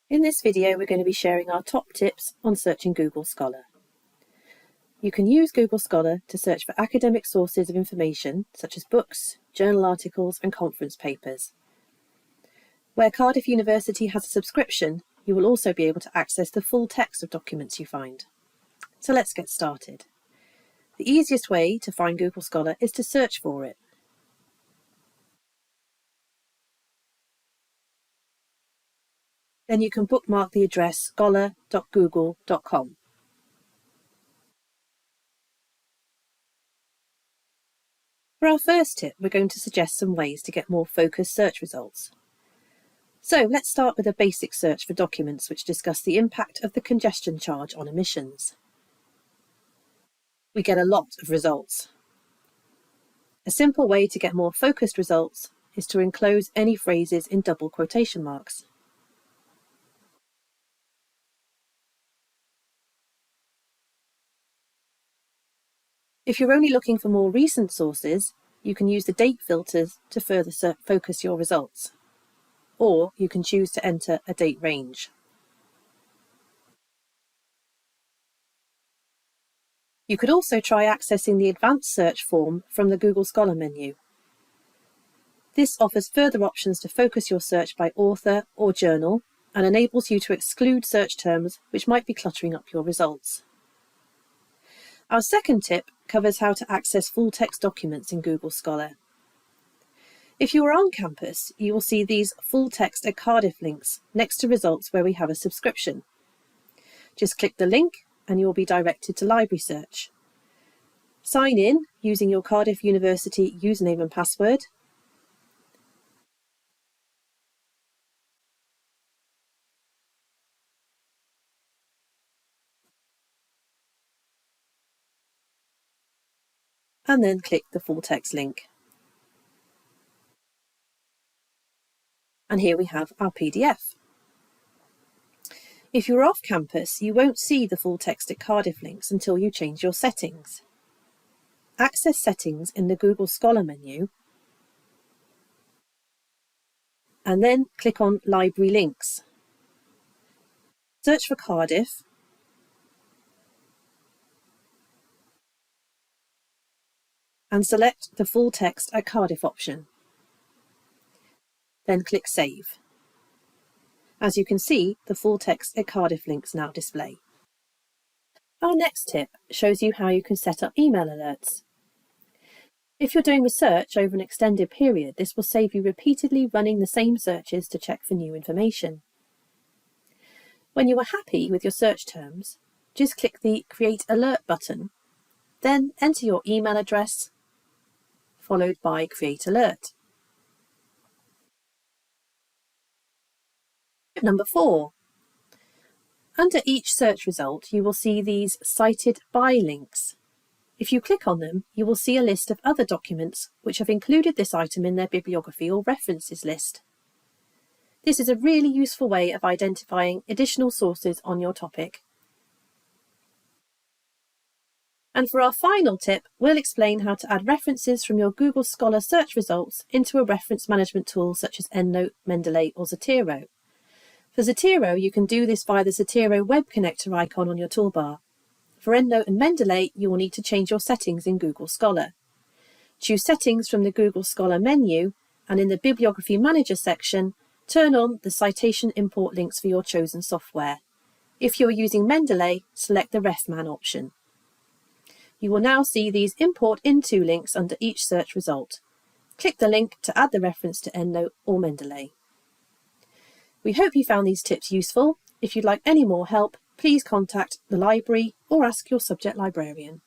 In this video, we're going to be sharing our top tips on searching Google Scholar. You can use Google Scholar to search for academic sources of information, such as books, journal articles, and conference papers. Where Cardiff University has a subscription, you will also be able to access the full text of documents you find. So let's get started. The easiest way to find Google Scholar is to search for it. Then you can bookmark the address scholar.google.com. For our first tip, we're going to suggest some ways to get more focused search results. So let's start with a basic search for documents which discuss the impact of the congestion charge on emissions. We get a lot of results. A simple way to get more focused results is to enclose any phrases in double quotation marks. If you're only looking for more recent sources, you can use the date filters to further focus your results. Or you can choose to enter a date range. You could also try accessing the advanced search form from the Google Scholar menu. This offers further options to focus your search by author or journal and enables you to exclude search terms which might be cluttering up your results. Our second tip covers how to access full-text documents in Google Scholar. If you are on campus, you will see these full-text at Cardiff links next to results where we have a subscription. Just click the link and you will be directed to Library Search. Sign in using your Cardiff University username and password. And then click the full-text link. And here we have our PDF. If you're off campus, you won't see the full text at Cardiff links until you change your settings. Access settings in the Google Scholar menu, and then click on Library Links. Search for Cardiff, and select the full text at Cardiff option. Then click Save. As you can see, the full text at Cardiff links now display. Our next tip shows you how you can set up email alerts. If you're doing research over an extended period, this will save you repeatedly running the same searches to check for new information. When you are happy with your search terms, just click the Create Alert button, then enter your email address, followed by Create Alert. Tip number 4. Under each search result, you will see these Cited by links. If you click on them, you will see a list of other documents which have included this item in their bibliography or references list. This is a really useful way of identifying additional sources on your topic. And for our final tip, we'll explain how to add references from your Google Scholar search results into a reference management tool such as EndNote, Mendeley, or Zotero. For Zotero, you can do this via the Zotero web connector icon on your toolbar. For EndNote and Mendeley, you will need to change your settings in Google Scholar. Choose Settings from the Google Scholar menu, and in the Bibliography Manager section, turn on the citation import links for your chosen software. If you're using Mendeley, select the Refman option. You will now see these Import Into links under each search result. Click the link to add the reference to EndNote or Mendeley. We hope you found these tips useful. If you'd like any more help, please contact the library or ask your subject librarian.